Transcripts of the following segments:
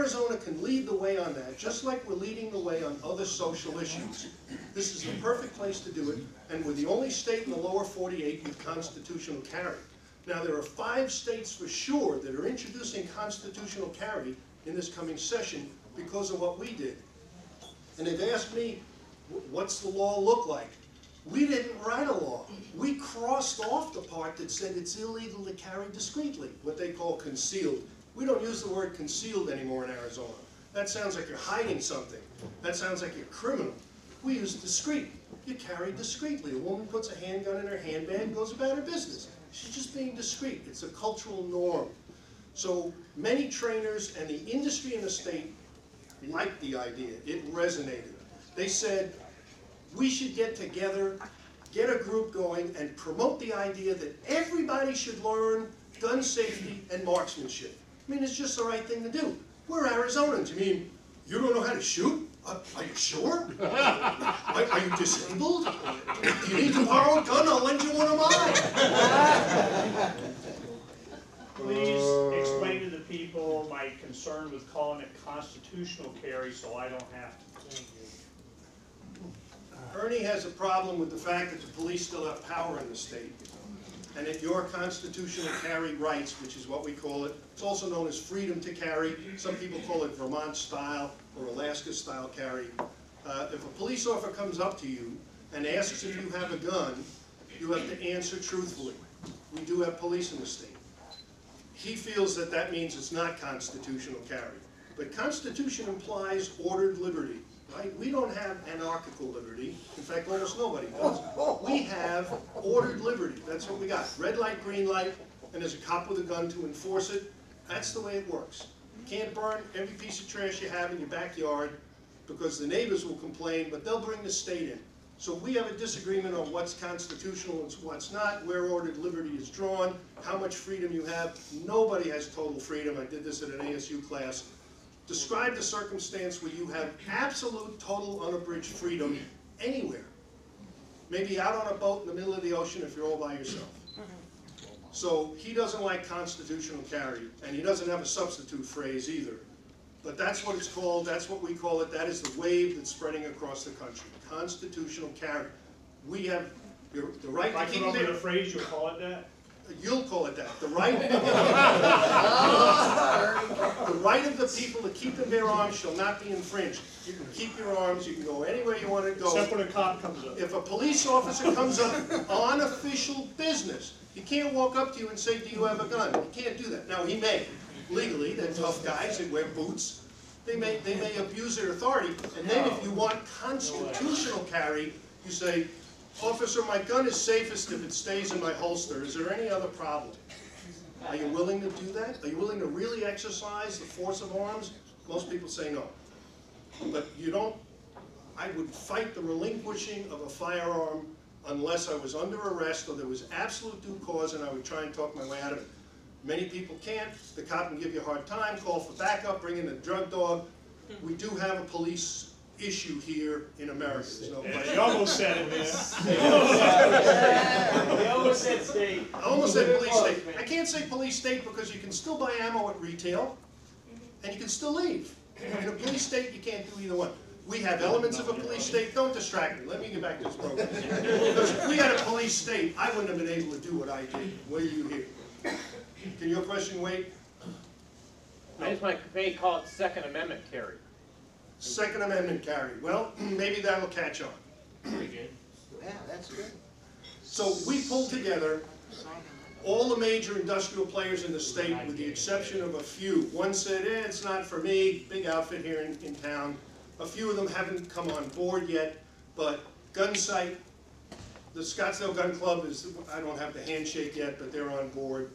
Arizona can lead the way on that, just like we're leading the way on other social issues. This is the perfect place to do it, and we're the only state in the lower 48 with constitutional carry. Now, there are 5 states for sure that are introducing constitutional carry in this coming session because of what we did. And they've asked me, what's the law look like? We didn't write a law. We crossed off the part that said it's illegal to carry discreetly, what they call concealed. We don't use the word concealed anymore in Arizona. That sounds like you're hiding something. That sounds like you're criminal. We use discreet. You carry discreetly. A woman puts a handgun in her handbag and goes about her business. She's just being discreet. It's a cultural norm. So many trainers and the industry in the state liked the idea. It resonated. They said, we should get together, get a group going, and promote the idea that everybody should learn gun safety and marksmanship. I mean, it's just the right thing to do. We're Arizonans. You mean, you don't know how to shoot? Are you sure? Are you disabled? Do you need to borrow a gun? I'll lend you one of mine. Please explain to the people my concern with calling it constitutional carry so I don't have to. Ernie has a problem with the fact that the police still have power in the state, and that your constitutional carry rights, which is what we call it, it's also known as freedom to carry. Some people call it Vermont style or Alaska style carry. If a police officer comes up to you and asks if you have a gun, you have to answer truthfully. We do have police in the state. He feels that that means it's not constitutional carry. But Constitution implies ordered liberty. Right? We don't have anarchical liberty. In fact, almost nobody does. We have ordered liberty. That's what we got. Red light, green light, and there's a cop with a gun to enforce it. That's the way it works. You can't burn every piece of trash you have in your backyard because the neighbors will complain, but they'll bring the state in. So we have a disagreement on what's constitutional and what's not, where ordered liberty is drawn, how much freedom you have. Nobody has total freedom. I did this at an ASU class. Describe the circumstance where you have absolute, total, unabridged freedom anywhere. Maybe out on a boat in the middle of the ocean if you're all by yourself. So he doesn't like constitutional carry, and he doesn't have a substitute phrase either. But that's what it's called, that's what we call it, that is the wave that's spreading across the country. Constitutional carry. We have the right to keep the phrase, you'll call it that? You'll call it that. The right, the right of the people to keep and bear arms shall not be infringed. You can keep your arms, you can go anywhere you want to go. Except when a cop comes up. If a police officer comes up on official business, he can't walk up to you and say, do you have a gun? He can't do that. Now, he may. Legally, they're tough guys, they wear boots. They may abuse their authority. And then if you want constitutional carry, you say, officer, my gun is safest if it stays in my holster. Is there any other problem? Are you willing to do that? Are you willing to really exercise the force of arms? Most people say no. But you don't, I would fight the relinquishing of a firearm unless I was under arrest or there was absolute due cause, and I would try and talk my way out of it. Many people can't. The cop can give you a hard time, call for backup, bring in a drug dog. We do have a police issue here in America. There's no question. You almost said it, man. You almost said state. I almost said police state. I can't say police state because you can still buy ammo at retail, and you can still leave. In a police state, you can't do either one. We have elements of a police state. Don't distract me. Let me get back to this program. Because if we had a police state, I wouldn't have been able to do what I did. What are you here? Can your question wait? I just want to call it Second Amendment carry. Second Amendment carry. Well, maybe that'll catch on. Pretty good. Yeah, that's good. So we pulled together all the major industrial players in the state with the exception of a few. One said, it's not for me, big outfit here in town. A few of them haven't come on board yet, but Gunsight, the Scottsdale Gun Club is, I don't have the handshake yet, but they're on board.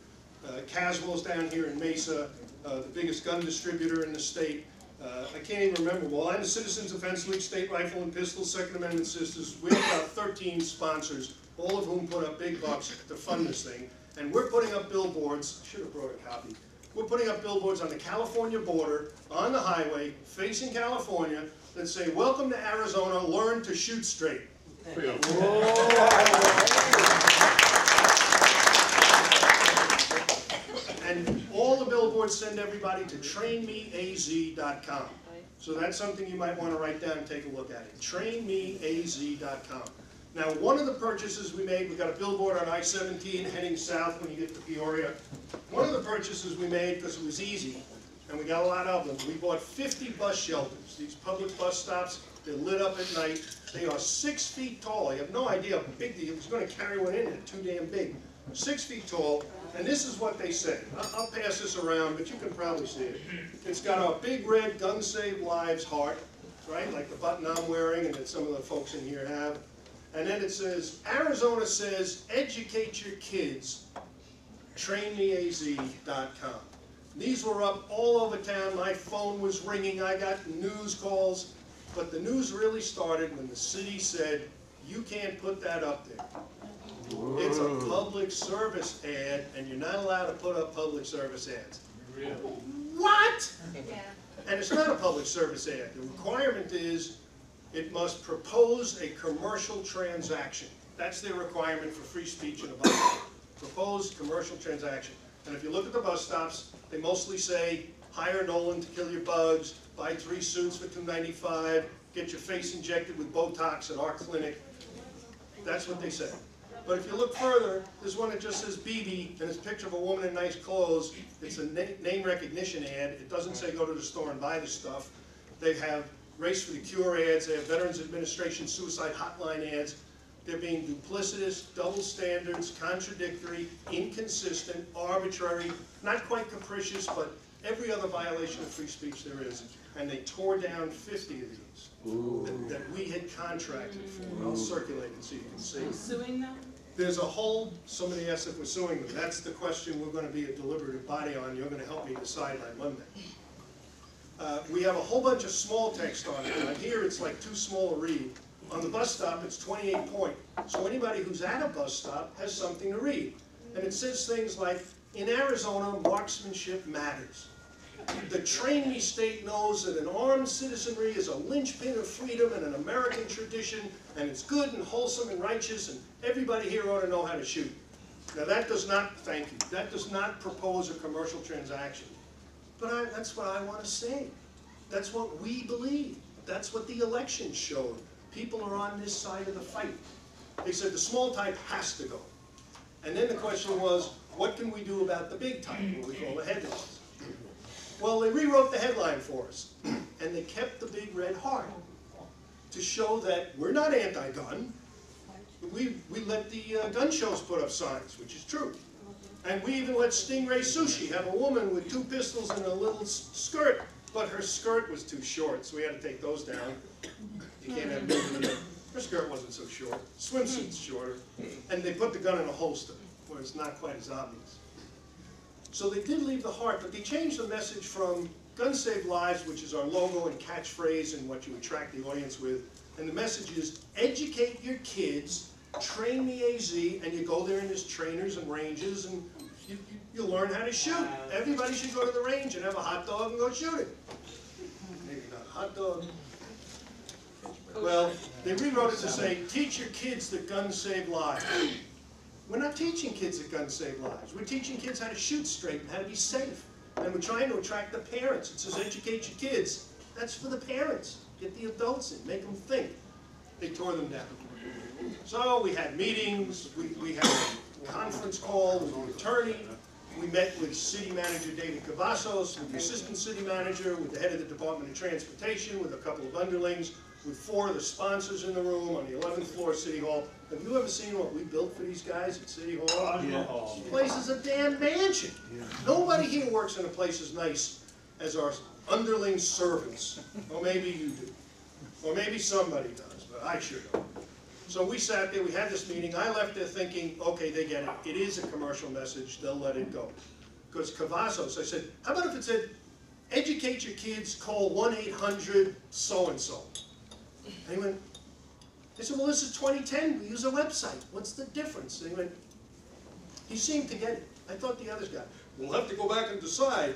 Caswell's down here in Mesa, the biggest gun distributor in the state. I can't even remember. Well, I'm the Citizens Defense League, State Rifle and Pistol, Second Amendment Sisters. We have about 13 sponsors, all of whom put up big bucks to fund this thing. And we're putting up billboards, should have brought a copy. We're putting up billboards on the California border, on the highway, facing California, that say, welcome to Arizona, learn to shoot straight. And all the billboards billboards send everybody to trainmeaz.com. So that's something you might want to write down and take a look at it. Trainmeaz.com. Now, one of the purchases we made, we got a billboard on I-17 heading south when you get to Peoria. One of the purchases we made, because it was easy, and we got a lot of them, we bought 50 bus shelters. These public bus stops, they're lit up at night. They are 6 feet tall. You have no idea how big it was going to carry one in there, too damn big. 6 feet tall, and this is what they say. I'll pass this around, but you can probably see it. It's got a big red Gun Save Lives heart, right, like the button I'm wearing and that some of the folks in here have. And then it says, Arizona says, educate your kids, trainmeaz.com. These were up all over town. My phone was ringing. I got news calls. But the news really started when the city said, you can't put that up there. It's a public service ad, and you're not allowed to put up public service ads. Really? What? Yeah. And it's not a public service ad. The requirement is it must propose a commercial transaction. That's their requirement for free speech in a bus stop. Proposed commercial transaction. And if you look at the bus stops, they mostly say, hire Nolan to kill your bugs, buy 3 suits for $2.95, get your face injected with Botox at our clinic. That's what they say. But if you look further, there's one that just says BB, and it's a picture of a woman in nice clothes. It's a name recognition ad. It doesn't say go to the store and buy the stuff. They have Race for the Cure ads. They have Veterans Administration suicide hotline ads. They're being duplicitous, double standards, contradictory, inconsistent, arbitrary, not quite capricious, but every other violation of free speech there is. And they tore down 50 of these that we had contracted for. I'll circulate it so you can see. Suing them? There's a whole, somebody asked if we're suing them. That's the question we're going to be a deliberative body on. You're going to help me decide on Monday. We have a whole bunch of small text on it. And here it's like too small to read. On the bus stop, it's 28 point. So anybody who's at a bus stop has something to read. And it says things like, in Arizona, marksmanship matters. The Train Me state knows that an armed citizenry is a linchpin of freedom and an American tradition, and it's good and wholesome and righteous, and everybody here ought to know how to shoot. Now that does not, thank you, that does not propose a commercial transaction. But that's what I want to say. That's what we believe. That's what the elections showed. People are on this side of the fight. They said the small type has to go. And then the question was, what can we do about the big type, what we call the headlines? Well, they rewrote the headline for us, and they kept the big red heart to show that we're not anti-gun. We let the gun shows put up signs, which is true. And we even let Stingray Sushi have a woman with 2 pistols and a little skirt, but her skirt was too short, so we had to take those down. You can't have nudity. Her skirt wasn't so short. Swimsuit's shorter. And they put the gun in a holster, where it's not quite as obvious. So they did leave the heart, but they changed the message from Gun Save Lives, which is our logo and catchphrase and what you attract the audience with, and the message is, educate your kids, train me AZ, and you go there and there's trainers and ranges, and you learn how to shoot. Everybody should go to the range and have a hot dog and go shoot it. Maybe not a hot dog. Well, they rewrote it to say, teach your kids that guns save lives. We're not teaching kids that guns save lives. We're teaching kids how to shoot straight and how to be safe. And we're trying to attract the parents. It says educate your kids. That's for the parents. Get the adults in, make them think. They tore them down. So we had meetings, we had a conference call with the attorney. We met with City Manager David Cavazos, with the Assistant City Manager, with the head of the Department of Transportation, with a couple of underlings, with 4 of the sponsors in the room on the 11th floor of City Hall. Have you ever seen what we built for these guys at City Hall? Yeah. This place is a damn mansion. Nobody here works in a place as nice as our underling servants. Or maybe you do. Or maybe somebody does, but I sure don't. So we sat there, we had this meeting. I left there thinking, okay, they get it. It is a commercial message. They'll let it go. Because Cavazos, I said, how about if it said, educate your kids, call 1-800 so-and-so. And he went, I said, well, this is 2010. We use a website. What's the difference? And he went, he seemed to get it. I thought the others got it. We'll have to go back and decide.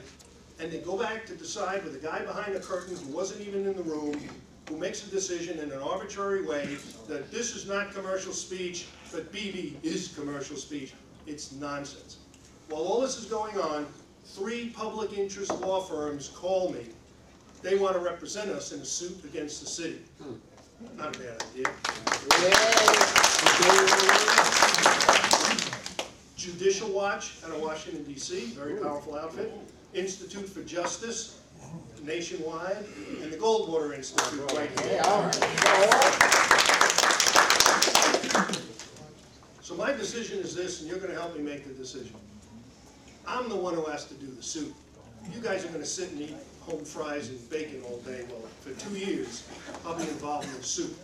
And they go back to decide with a guy behind the curtain who wasn't even in the room, who makes a decision in an arbitrary way that this is not commercial speech, but BB is commercial speech. It's nonsense. While all this is going on, 3 public interest law firms call me. They want to represent us in a suit against the city. Not a bad idea. Judicial Watch out of Washington, D.C., very powerful outfit. Institute for Justice, nationwide, and the Goldwater Institute right here. So my decision is this, and you're going to help me make the decision. I'm the one who has to do the suit. You guys are going to sit and eat home fries and bacon all day. Well, for 2 years, I'll be involved in the suit.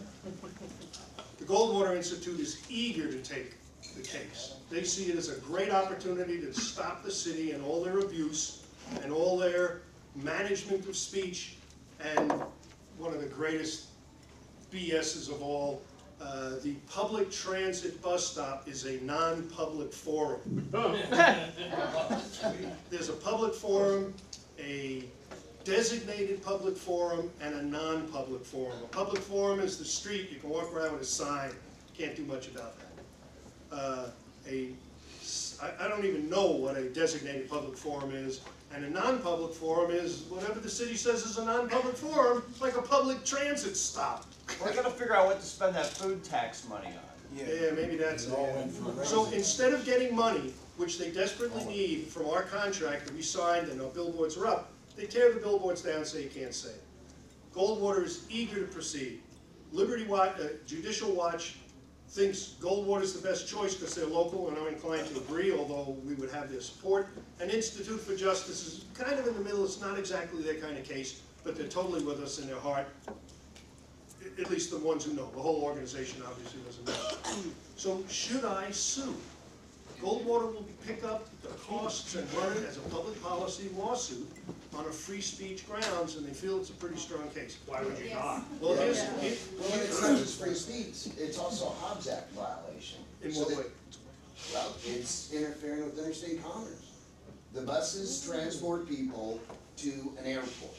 The Goldwater Institute is eager to take the case. They see it as a great opportunity to stop the city and all their abuse and all their management of speech, and one of the greatest BS's of all, the public transit bus stop is a non-public forum. There's a public forum, a designated public forum, and a non-public forum. A public forum is the street, you can walk around with a sign, can't do much about that. I don't even know what a designated public forum is, and a non-public forum is whatever the city says is a non-public forum, like a public transit stop. We're gonna figure out what to spend that food tax money on. Yeah, maybe that's it. So instead of getting money, which they desperately need from our contract that we signed and our billboards are up, they tear the billboards down and say you can't say it. Goldwater is eager to proceed. Judicial Watch thinks Goldwater's the best choice because they're local, and I'm inclined to agree, although we would have their support. And Institute for Justice is kind of in the middle. It's not exactly their kind of case, but they're totally with us in their heart. At least the ones who know. The whole organization obviously doesn't know. So should I sue? Goldwater will pick up the costs and run it as a public policy lawsuit on a free speech grounds, and they feel it's a pretty strong case. Why would you not? Well, Well, it's not just free speech, it's also a Hobbs Act violation. in So what that- way? Well, it's interfering with interstate commerce. The buses transport people to an airport.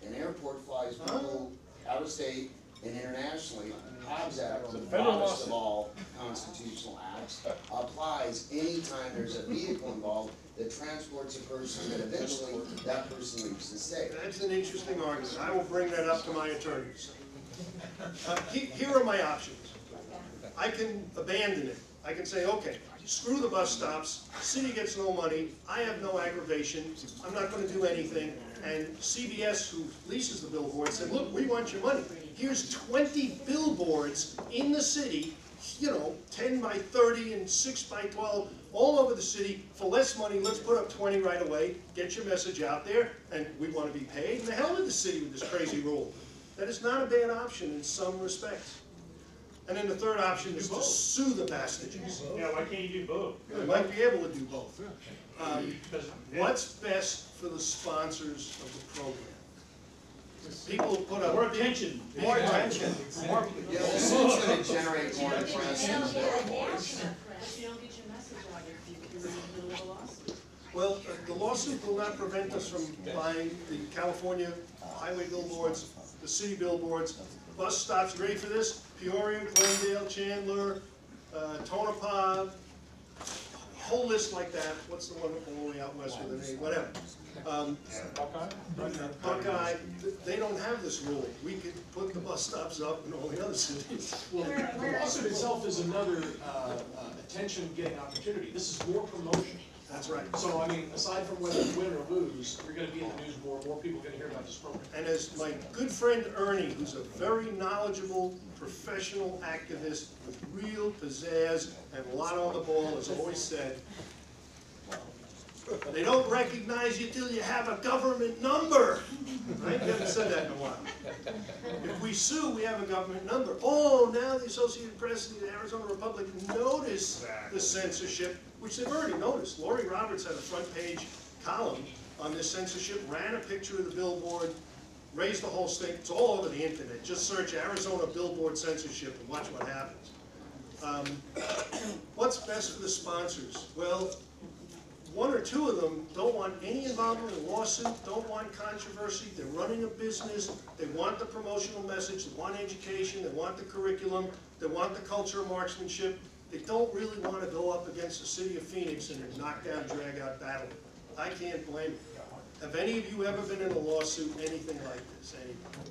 An airport flies people out of state and internationally. Hobbs Act, the broadest of all constitutional acts, applies anytime there's a vehicle involved that transports a person that eventually that person leaves the state. That's an interesting argument. I will bring that up to my attorneys. Here are my options. I can abandon it. I can say, okay, screw the bus stops, city gets no money, I have no aggravation, I'm not going to do anything, and CBS, who leases the billboard, said, look, we want your money. Here's 20 billboards in the city, 10 by 30 and 6 by 12, all over the city, for less money, let's put up 20 right away, get your message out there, and we want to be paid. And the hell with the city with this crazy rule. That is not a bad option in some respects. And then the third option is to sue the bastards. Yeah, why can't you do both? I might be able to do both. Because What's best for the sponsors of the program? People put up more attention. More attention. More, Yeah, the suit's gonna generate more press You than don't the get billboards. you don't get your message out if you're in the middle of a lawsuit. Well, the lawsuit will not prevent us from buying the California highway billboards, the city billboards, bus stops. Ready for this? Peoria, Glendale, Chandler, Tonopah, whole list like that. What's the one all the way out west with the name? Whatever. Buckeye. They don't have this rule. We could put the bus stops up in all the other cities. Well, the lawsuit itself is another attention-getting opportunity. This is more promotion. That's right. So, I mean, aside from whether you win or lose, you're gonna be in the news more people are gonna hear about this program. And as my good friend Ernie, who's a very knowledgeable, professional activist with real pizzazz and a lot on the ball, has always said, they don't recognize you till you have a government number. Right? You haven't said that in a while. If we sue, we have a government number. Oh, now the Associated Press and the Arizona Republic notice the censorship, which they've already noticed. Lori Roberts had a front page column on this censorship, ran a picture of the billboard, raised the whole stink. It's all over the internet. Just search Arizona billboard censorship and watch what happens. What's best for the sponsors? Well, one or two of them don't want any involvement in a lawsuit, don't want controversy, they're running a business, they want the promotional message, they want education, they want the curriculum, they want the culture of marksmanship. They don't really want to go up against the city of Phoenix in a knockdown, drag-out battle I can't blame you. Have any of you ever been in a lawsuit, anything like this, anybody?